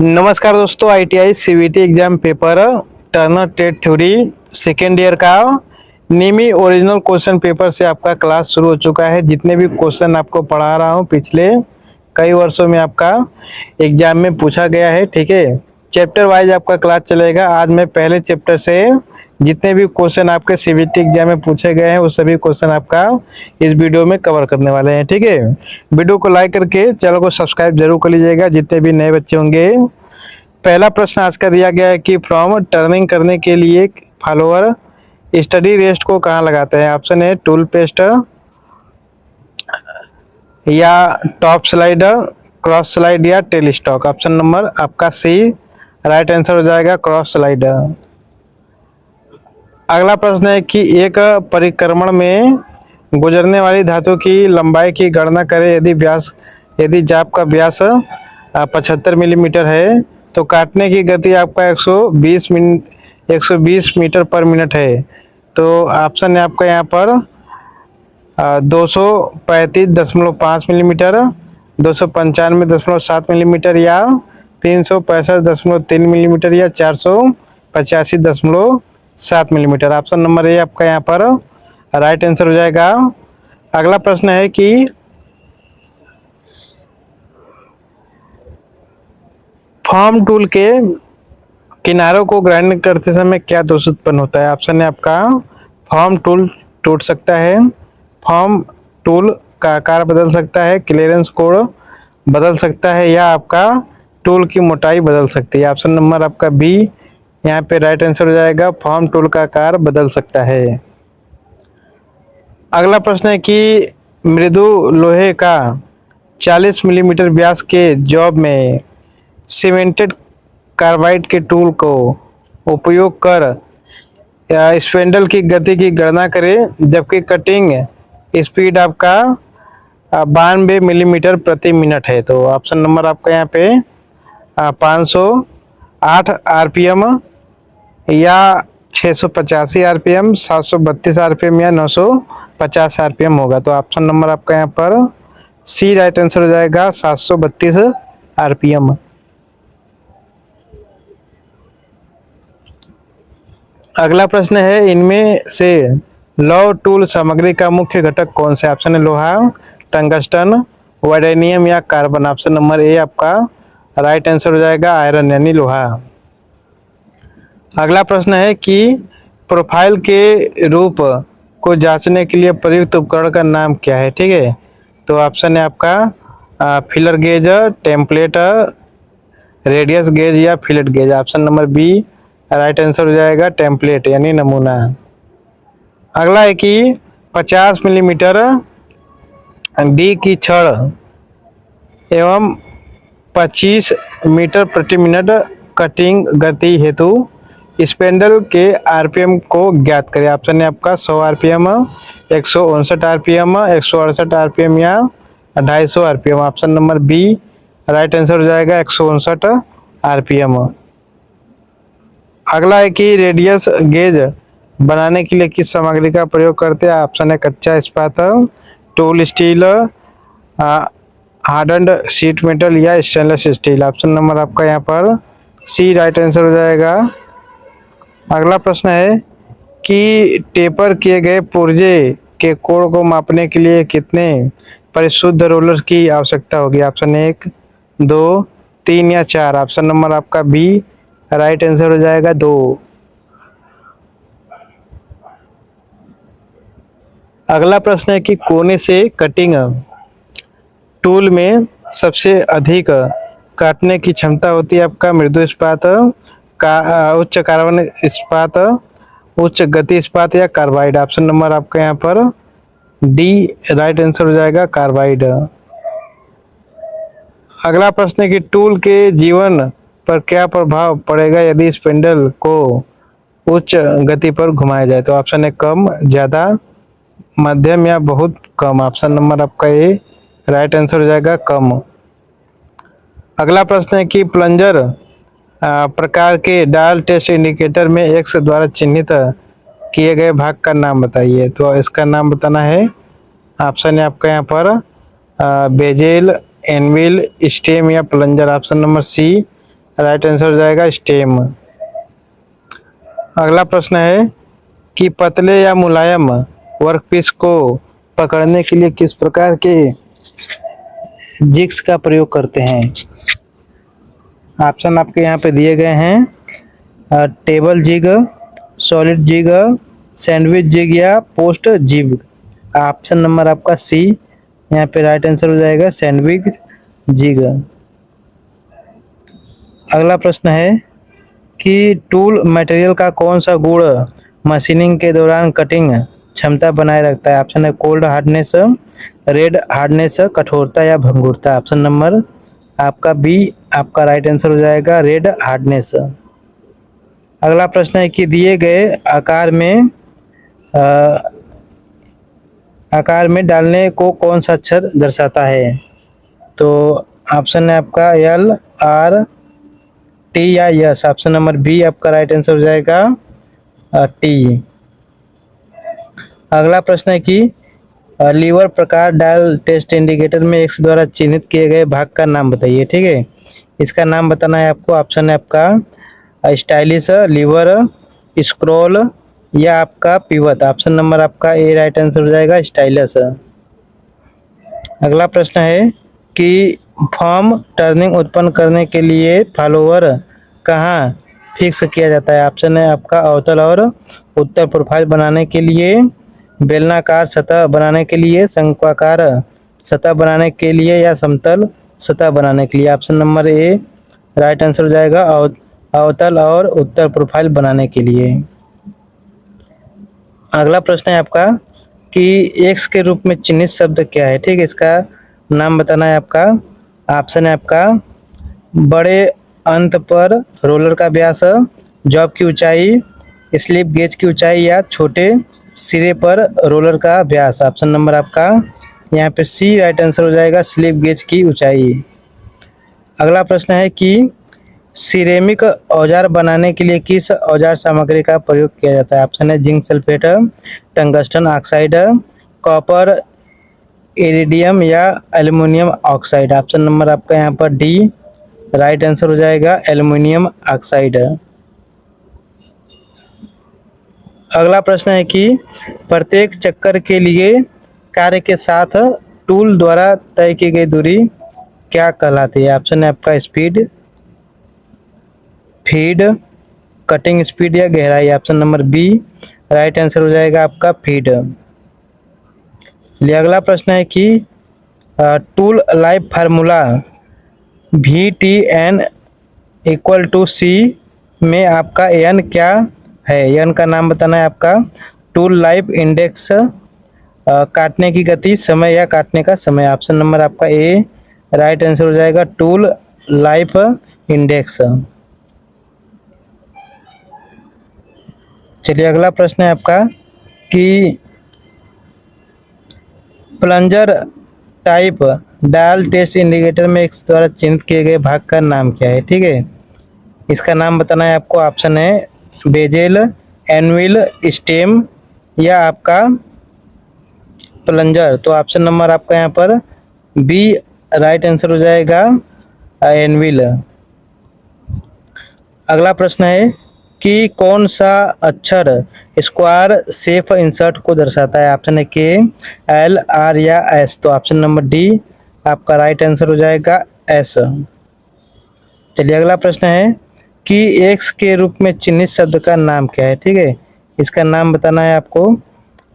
नमस्कार दोस्तों, ITI CVT exam paper turner टेट थ्योरी सेकेंड ईयर का निमी ओरिजिनल क्वेश्चन पेपर से आपका क्लास शुरू हो चुका है। जितने भी क्वेश्चन आपको पढ़ा रहा हूँ पिछले कई वर्षों में आपका एग्जाम में पूछा गया है। ठीक है, चैप्टर वाइज आपका क्लास चलेगा। आज मैं पहले चैप्टर से जितने भी क्वेश्चन आपके सीवीटी एग्जाम में पूछे गए हैं वो सभी क्वेश्चन आपका इस वीडियो में कवर करने वाले हैं। ठीक है, वीडियो को लाइक करके चैनल को सब्सक्राइब जरूर कर लीजिएगा जितने भी नए बच्चे होंगे। पहला प्रश्न आज का दिया गया है कि फ्रॉम टर्निंग करने के लिए फॉलोअर स्टडी रेस्ट को कहाँ लगाते हैं। ऑप्शन है टूल पेस्ट या टॉप स्लाइड, क्रॉस स्लाइड या टेल स्टॉक। ऑप्शन नंबर आपका सी राइट आंसर हो जाएगा, क्रॉस स्लाइड। अगला प्रश्न है कि एक परिक्रमण में गुजरने वाली धातु की लंबाई की गणना करें। यदि जाप का व्यास 75 मिलीमीटर है तो काटने की गति आपका 120 मीटर पर मिनट है। तो ऑप्शन है आपका यहाँ पर 235.5 मिलीमीटर, 295.7 मिलीमीटर या 365.3 मिलीमीटर या 485.7 मिलीमीटर। ऑप्शन नंबर ए आपका यहाँ पर राइट आंसर हो जाएगा। अगला प्रश्न है कि फॉर्म टूल के किनारों को ग्राइंड करते समय क्या दोष उत्पन्न होता है। ऑप्शन है आपका फॉर्म टूल टूट सकता है, फॉर्म टूल का आकार बदल सकता है, क्लियरेंस कोड बदल सकता है या आपका टूल की मोटाई बदल सकती है। ऑप्शन नंबर आपका बी यहाँ पे राइट आंसर हो जाएगा, फॉर्म टूल का आकार बदल सकता है। अगला प्रश्न है कि मृदु लोहे का 40 मिलीमीटर व्यास के जॉब में सीमेंटेड कार्बाइड के टूल को उपयोग कर स्पेंडल की गति की गणना करें जबकि कटिंग स्पीड आपका 92 मिलीमीटर प्रति मिनट है। तो ऑप्शन नंबर आपका यहाँ पे 508 आरपीएम या 685 आरपीएम, 732 आरपीएम या 950 आरपीएम होगा। तो ऑप्शन नंबर आपका यहाँ पर सी राइट आंसर हो जाएगा, 732 आरपीएम। अगला प्रश्न है इनमें से लौह टूल सामग्री का मुख्य घटक कौन सा है। ऑप्शन है लोहा, टंगस्टन, वाइडेनियम या कार्बन। ऑप्शन नंबर ए आपका राइट आंसर हो जाएगा, आयरन यानी लोहा। अगला प्रश्न है कि प्रोफाइल के रूप को जांचने के लिए प्रयुक्त उपकरण का नाम क्या है। ठीक है, तो ऑप्शन है आपका filler gauge, template, radius gauge या fillet gauge. Option number B right answer हो जाएगा, टेम्पलेट यानी नमूना। अगला है कि 50 मिलीमीटर डी की छड़ एवं 25 मीटर प्रति मिनट कटिंग गति हेतु स्पेंडल के आरपीएम को ज्ञात करें। ऑप्शन है आपका 100 आरपीएम, 159 आरपीएम, 168 आरपीएम या 250 RPM. Option number B right answer हो जाएगा, 159 आरपीएम। अगला है कि रेडियस गेज बनाने के लिए किस सामग्री का प्रयोग करते हैं। ऑप्शन है कच्चा इस्पात, tool steel, hardened sheet metal या स्टेनलेस स्टील। ऑप्शन नंबर आपका यहाँ पर सी राइट आंसर हो जाएगा। अगला प्रश्न है कि टेपर किए गए पुर्जे के कोण को मापने के लिए कितने परिशुद्ध रोलर की आवश्यकता होगी। ऑप्शन 1, 2, 3 या 4। ऑप्शन नंबर आपका बी राइट आंसर हो जाएगा, 2। अगला प्रश्न है कि कोने से कटिंग टूल में सबसे अधिक काटने की क्षमता होती है आपका मृदु इस्पात का, उच्च कार्बन इस्पात, उच्च गति इस्पात या कार्बाइड। ऑप्शन नंबर आपका यहाँ पर डी राइट आंसर हो जाएगा, कार्बाइड। अगला प्रश्न है कि टूल के जीवन पर क्या प्रभाव पड़ेगा यदि स्पिंडल को उच्च गति पर घुमाया जाए। तो ऑप्शन है कम, ज्यादा, मध्यम या बहुत कम। ऑप्शन नंबर आपका ए राइट आंसर हो जाएगा, कम। अगला प्रश्न है कि प्लंजर प्रकार के डायल टेस्ट इंडिकेटर में एक्स द्वारा चिन्हित किए गए भाग का नाम बताइए। तो इसका नाम बताना है। ऑप्शन है आपका यहाँ पर बेजेल, एनविल, स्टेम या plunger. Option number C right answer हो जाएगा स्टेम। अगला प्रश्न है कि पतले या मुलायम वर्कपीस को पकड़ने के लिए किस प्रकार के जिग्स का प्रयोग करते हैं। ऑप्शन आपके यहाँ पे दिए गए हैं, table jig, solid jig, sandwich jig या पोस्ट जिग। ऑप्शन नंबर आपका सी यहाँ पे राइट आंसर हो जाएगा सैंडविच जिग। अगला प्रश्न है कि टूल मटेरियल का कौन सा गुण मशीनिंग के दौरान कटिंग क्षमता बनाए रखता है। ऑप्शन है कोल्ड हार्डनेस, रेड हार्डनेस, कठोरता या भंगुरता। ऑप्शन नंबर आपका बी आपका राइट आंसर हो जाएगा रेड हार्डनेस। अगला प्रश्न है कि दिए गए आकार में डालने को कौन सा अक्षर दर्शाता है। तो ऑप्शन है आपका एल, आर, टी या यस। ऑप्शन नंबर बी आपका राइट आंसर हो जाएगा टी। अगला प्रश्न है कि लीवर प्रकार डायल टेस्ट इंडिकेटर में एक्स द्वारा चिन्हित किए गए भाग का नाम बताइए। ठीक है, इसका नाम बताना है आपको। ऑप्शन है आपका स्टाइलिश, लीवर, स्क्रॉल या आपका पिवट। ऑप्शन नंबर आपका ए राइट आंसर हो जाएगा स्टाइलिश। अगला प्रश्न है कि फॉर्म टर्निंग उत्पन्न करने के लिए फॉलोअर कहाँ फिक्स किया जाता है। ऑप्शन है आपका अवतल और उत्तल प्रोफाइल बनाने के लिए, बेलनाकार सतह बनाने के लिए, शंक्वाकार सतह बनाने के लिए या समतल सतह बनाने के लिए। Option number A right answer हो जाएगा अवतल और उत्तल प्रोफाइल बनाने के लिए। अगला प्रश्न है आपका कि एक्स के रूप में चिन्हित शब्द क्या है। ठीक है, इसका नाम बताना है आपका। ऑप्शन है आपका बड़े अंत पर रोलर का व्यास, जॉब की ऊंचाई, स्लिप गेज की ऊंचाई या छोटे सिरे पर रोलर का व्यास। ऑप्शन नंबर आपका यहाँ पे सी राइट आंसर हो जाएगा स्लिप गेज की ऊंचाई। अगला प्रश्न है कि सिरेमिक औजार बनाने के लिए किस औजार सामग्री का प्रयोग किया जाता है। ऑप्शन है zinc sulphate, tungsten oxide, copper iridium या एल्युमिनियम ऑक्साइड। ऑप्शन नंबर आपका यहाँ पर डी राइट आंसर हो जाएगा एल्युमिनियम ऑक्साइड। अगला प्रश्न है कि प्रत्येक चक्कर के लिए कार्य के साथ टूल द्वारा तय की गई दूरी क्या कहलाती है। ऑप्शन है आपका स्पीड, फीड, कटिंग स्पीड या गहराई। Option number B right answer हो जाएगा आपका फीड। चलिए अगला प्रश्न है कि tool life formula VTN equal to C में आपका एन क्या है। एन का नाम बताना है आपका। टूल लाइफ इंडेक्स, काटने की गति, समय या काटने का समय। ऑप्शन नंबर आपका ए राइट आंसर हो जाएगा टूल लाइफ इंडेक्स। चलिए अगला प्रश्न है आपका कि plunger type dial test indicator में एक्स द्वारा चिन्हित किए गए भाग का नाम क्या है। ठीक है, इसका नाम बताना है आपको। ऑप्शन है बेजेल, एनविल, स्टेम या आपका प्लंजर। तो ऑप्शन नंबर आपका यहाँ पर बी राइट आंसर हो जाएगा एनविल। अगला प्रश्न है कि कौन सा अक्षर स्क्वायर शेप इंसर्ट को दर्शाता है। ऑप्शन है के, एल, आर या एस। तो ऑप्शन नंबर डी आपका राइट आंसर हो जाएगा एस। चलिए अगला प्रश्न है कि एक्स के रूप में चिन्हित शब्द का नाम क्या है। ठीक है, इसका नाम बताना है आपको।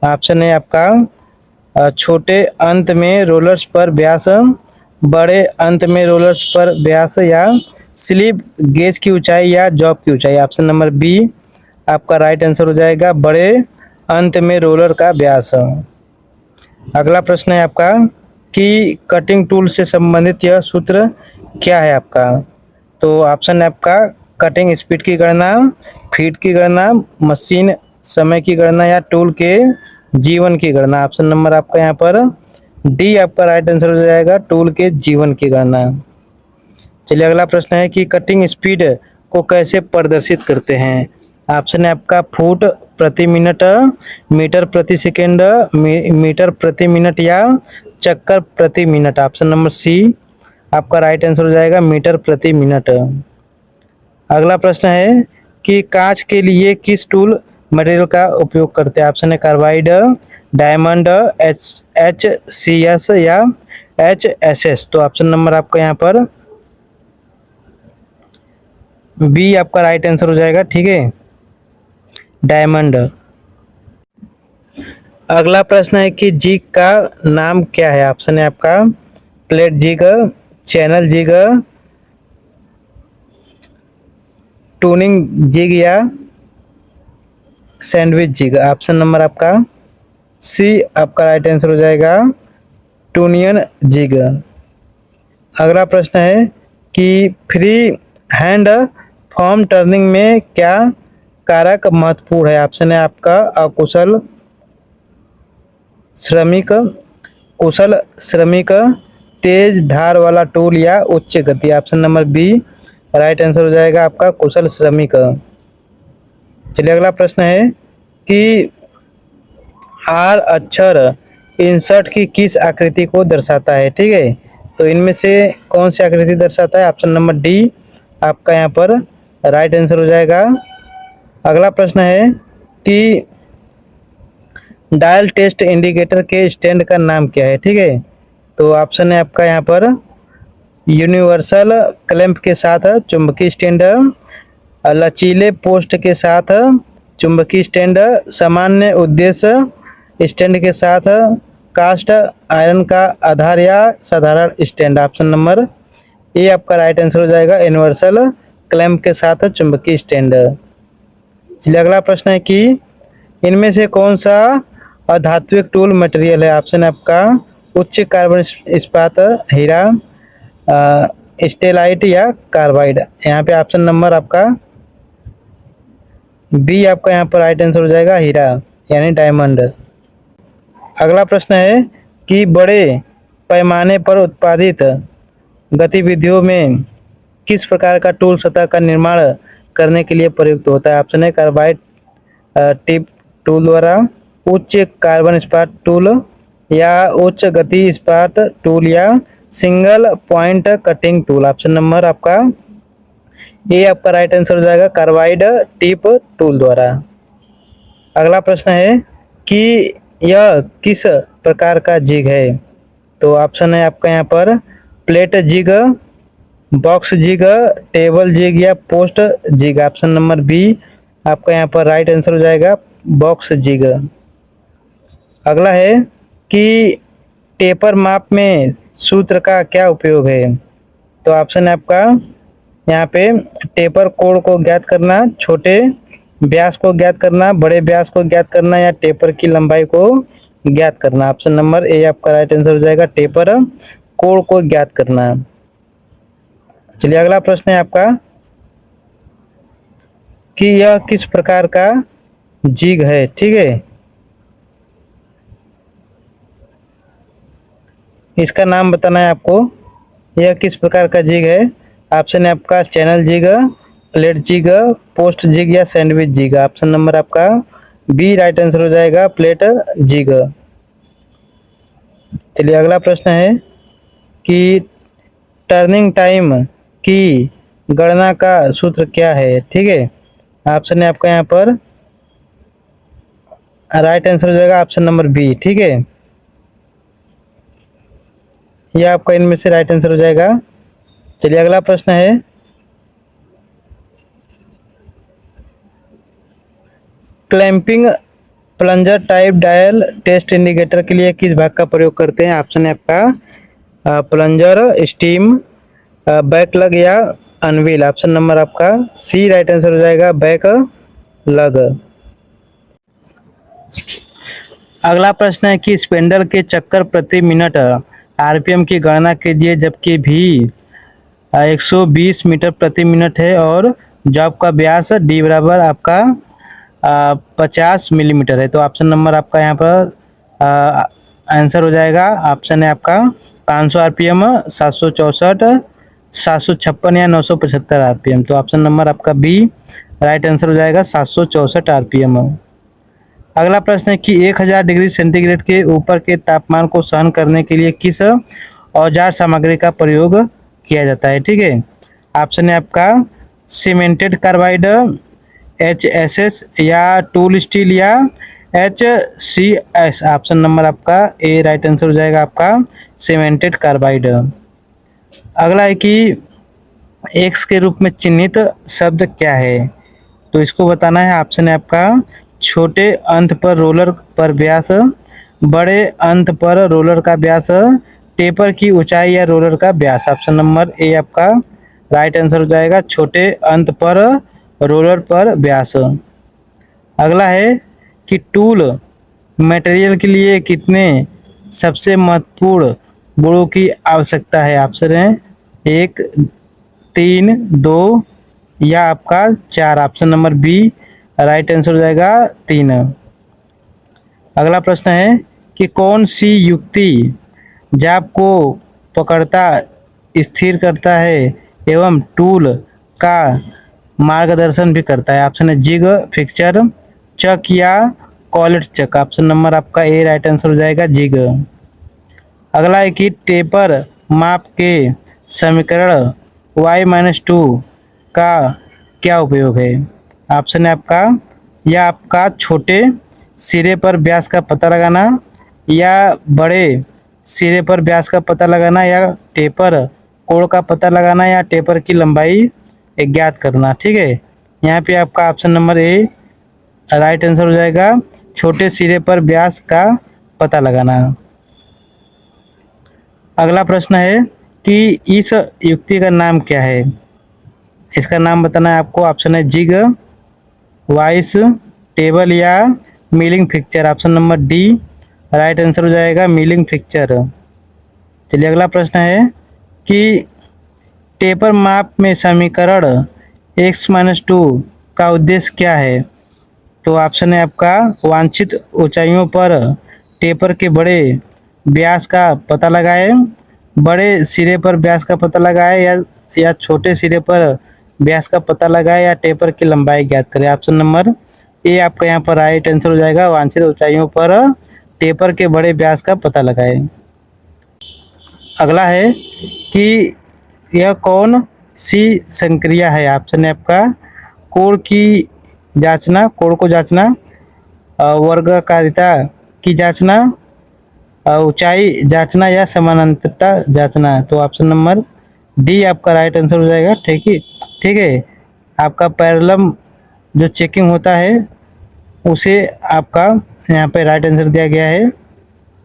ऑप्शन है आपका छोटे अंत में रोलर्स पर व्यास, बड़े अंत में रोलर्स पर व्यास या स्लिप गेज की ऊंचाई या जॉब की ऊंचाई। ऑप्शन नंबर बी आपका राइट आंसर हो जाएगा बड़े अंत में रोलर का व्यास। अगला प्रश्न है आपका कि कटिंग टूल से संबंधित यह सूत्र क्या है आपका। तो ऑप्शन है आपका कटिंग स्पीड की गणना, फीड की गणना, मशीन समय की गणना या टूल के जीवन की गणना। ऑप्शन नंबर आपका यहाँ पर डी आपका राइट आंसर हो जाएगा टूल के जीवन की गणना। चलिए अगला प्रश्न है कि कटिंग स्पीड को कैसे प्रदर्शित करते हैं। ऑप्शन है आपका फुट प्रति मिनट, मीटर प्रति सेकेंड, मीटर प्रति मिनट या चक्कर प्रति मिनट। ऑप्शन नंबर सी आपका राइट आंसर हो जाएगा मीटर प्रति मिनट। अगला प्रश्न है कि कांच के लिए किस टूल मटेरियल का उपयोग करते हैं। ऑप्शन है कार्बाइड, डायमंड, HCS या HSS। तो ऑप्शन नंबर आपका यहाँ पर बी आपका राइट आंसर हो जाएगा, ठीक है, डायमंड। अगला प्रश्न है कि जिग का नाम क्या है। ऑप्शन है आपका plate jig, channel jig, turning jig या सैंडविच जिग। ऑप्शन नंबर आपका सी आपका राइट आंसर हो जाएगा, टूनियन जिग। अगला प्रश्न है कि फ्री हैंड फॉर्म टर्निंग में क्या कारक महत्वपूर्ण है। ऑप्शन है आपका अकुशल श्रमिक, कुशल श्रमिक, तेज धार वाला टूल या उच्च गति। Option number B right answer हो जाएगा आपका कुशल श्रमिक। चलिए अगला प्रश्न है कि आर अक्षर इंसर्ट की किस आकृति को दर्शाता है, ठीक है। तो इनमें से कौन सी आकृति दर्शाता है। ऑप्शन नंबर डी आपका यहाँ पर राइट आंसर हो जाएगा। अगला प्रश्न है कि डायल टेस्ट इंडिकेटर के स्टैंड का नाम क्या है, ठीक है। तो ऑप्शन है आपका यहाँ पर यूनिवर्सल क्लैंप के साथ चुंबकीय स्टैंड, लचीले पोस्ट के साथ चुंबकीय स्टैंड, सामान्य उद्देश्य स्टैंड के साथ कास्ट आयरन का आधार या साधारण स्टैंड। ऑप्शन नंबर ए आपका राइट आंसर हो जाएगा, यूनिवर्सल क्लैंप के साथ चुंबकीय स्टैंड। चलिए अगला प्रश्न है कि इनमें से कौन सा अधात्विक टूल मटेरियल है। ऑप्शन है आपका उच्च कार्बन इस्पात, हीरा, स्टेलाइट या कार्बाइड। यहाँ पे ऑप्शन नंबर आपका बी आपका यहाँ पर राइट आंसर हो जाएगा, हीरा यानी डायमंड। अगला प्रश्न है कि बड़े पैमाने पर उत्पादित गतिविधियों में किस प्रकार का टूल सतह का निर्माण करने के लिए प्रयुक्त होता है। ऑप्शन है कार्बाइड टिप टूल द्वारा, उच्च कार्बन इस्पात टूल या उच्च गति इस्पात टूल या single point cutting tool. Option number आपका ये आपका राइट आंसर हो जाएगा, कार्बाइड टिप टूल द्वारा। अगला प्रश्न है कि यह किस प्रकार का जिग है। तो ऑप्शन है आपका यहाँ पर plate jig, box jig, table jig या post jig. Option number B आपका यहाँ पर राइट आंसर हो जाएगा, बॉक्स जिग। अगला है कि टेपर माप में सूत्र का क्या उपयोग है। तो ऑप्शन है आपका यहाँ पे टेपर कोण को ज्ञात करना, छोटे व्यास को ज्ञात करना, बड़े व्यास को ज्ञात करना या टेपर की लंबाई को ज्ञात करना। ऑप्शन नंबर ए आपका राइट आंसर हो जाएगा, टेपर कोण को ज्ञात करना। चलिए अगला प्रश्न है आपका कि यह किस प्रकार का जिग है, ठीक है। इसका नाम बताना है आपको, यह किस प्रकार का जिग है। ऑप्शन है आपका channel jig, plate jig, post jig या सैंडविच जिग। ऑप्शन नंबर आपका बी राइट आंसर हो जाएगा, प्लेट जिग। चलिए अगला प्रश्न है कि टर्निंग टाइम की गणना का सूत्र क्या है, ठीक है। ऑप्शन है आपका यहाँ पर राइट आंसर हो जाएगा, ऑप्शन नंबर बी, ठीक है। यह आपका इनमें से राइट आंसर हो जाएगा। चलिए अगला प्रश्न है clamping plunger type dial test indicator के लिए किस भाग का प्रयोग करते हैं। ऑप्शन है आपका प्लंजर, स्टीम, बैक लग या अनवील। ऑप्शन नंबर आपका सी राइट आंसर हो जाएगा, बैक लग। अगला प्रश्न है कि स्पिंडल के चक्कर प्रति मिनट आरपीएम की गणना कीजिए जबकि भी 120 मीटर प्रति मिनट है और जॉब का व्यास डी बराबर आपका 50 मिलीमीटर है। तो ऑप्शन नंबर आपका यहाँ पर आंसर हो जाएगा, ऑप्शन है आपका 500 आरपीएम, 764, 756 या 975 आरपीएम। तो ऑप्शन नंबर आपका बी राइट आंसर हो जाएगा, 764 आरपीएम। अगला प्रश्न है कि 1000 डिग्री सेंटीग्रेड के ऊपर के तापमान को सहन करने के लिए किस औजार सामग्री का प्रयोग किया जाता है, ठीक है। ऑप्शन है आपका सीमेंटेड कार्बाइड HSS या टूल स्टील या HCS। ऑप्शन नंबर आपका ए राइट आंसर हो जाएगा आपका सीमेंटेड कार्बाइड। अगला है कि एक्स के रूप में चिन्हित शब्द क्या है, तो इसको बताना है। ऑप्शन है आपका छोटे अंत पर रोलर पर व्यास, बड़े अंत पर रोलर का व्यास, टेपर की ऊंचाई या रोलर का व्यास। ऑप्शन नंबर ए आपका राइट आंसर हो जाएगा छोटे अंत पर रोलर पर व्यास। अगला है कि टूल मटेरियल के लिए कितने सबसे महत्वपूर्ण गुणों की आवश्यकता है। ऑप्शन है 1, 3, 2 या आपका 4। Option number B right answer हो जाएगा 3। अगला प्रश्न है कि कौन सी युक्ति जाप को पकड़ता स्थिर करता है एवं टूल का मार्गदर्शन भी करता है। ऑप्शन है जिग, फिक्सचर, चक या कॉलेट चक। ऑप्शन नंबर आपका ए राइट आंसर हो जाएगा जिग। अगला है कि टेपर माप के समीकरण y-2 का क्या उपयोग है। ऑप्शन है आपका या आपका छोटे सिरे पर व्यास का पता लगाना, या बड़े सिरे पर व्यास का पता लगाना, या टेपर कोण का पता लगाना, या टेपर की लंबाई ज्ञात करना। ठीक है, यहाँ पे आपका option number A right answer हो जाएगा छोटे सिरे पर व्यास का पता लगाना। अगला प्रश्न है कि इस युक्ति का नाम क्या है, इसका नाम बताना है आपको। ऑप्शन है जिग, वाइस, टेबल या milling fixture. Option number D right answer हो जाएगा मिलिंग फिक्सचर। चलिए अगला प्रश्न है कि टेपर माप में समीकरण x-2 का उद्देश्य क्या है। तो ऑप्शन है आपका वांछित ऊंचाइयों पर टेपर के बड़े व्यास का पता लगाए, बड़े सिरे पर व्यास का पता लगाए, या छोटे सिरे पर व्यास का पता लगाए, या टेपर की लंबाई ज्ञात करें। ऑप्शन नंबर ए आपका यहाँ पर राइट आंसर हो जाएगा वांछित ऊंचाइयों पर टेपर के बड़े व्यास का पता लगाए। अगला है कि यह कौन सी संक्रिया है। ऑप्शन है आपका कोण की जांचना, कोण को जांचना, वर्गाकारिता की जांचना, ऊंचाई जांचना, या समानांतरता जांचना। तो ऑप्शन नंबर डी आपका राइट आंसर हो जाएगा। ठीक है, आपका पैरेलल जो चेकिंग होता है उसे आपका यहाँ पे राइट आंसर दिया गया है।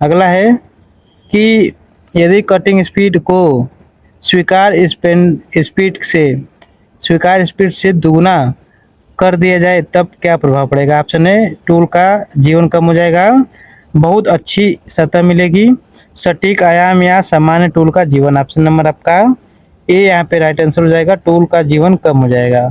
अगला है कि यदि कटिंग स्पीड को स्वीकार स्पीड से दुगुना कर दिया जाए तब क्या प्रभाव पड़ेगा। ऑप्शन है टूल का जीवन कम हो जाएगा, बहुत अच्छी सतह मिलेगी, सटीक आयाम, या सामान्य टूल का जीवन। ऑप्शन नंबर आपका ए यहाँ पे राइट आंसर हो जाएगा टूल का जीवन कम हो जाएगा।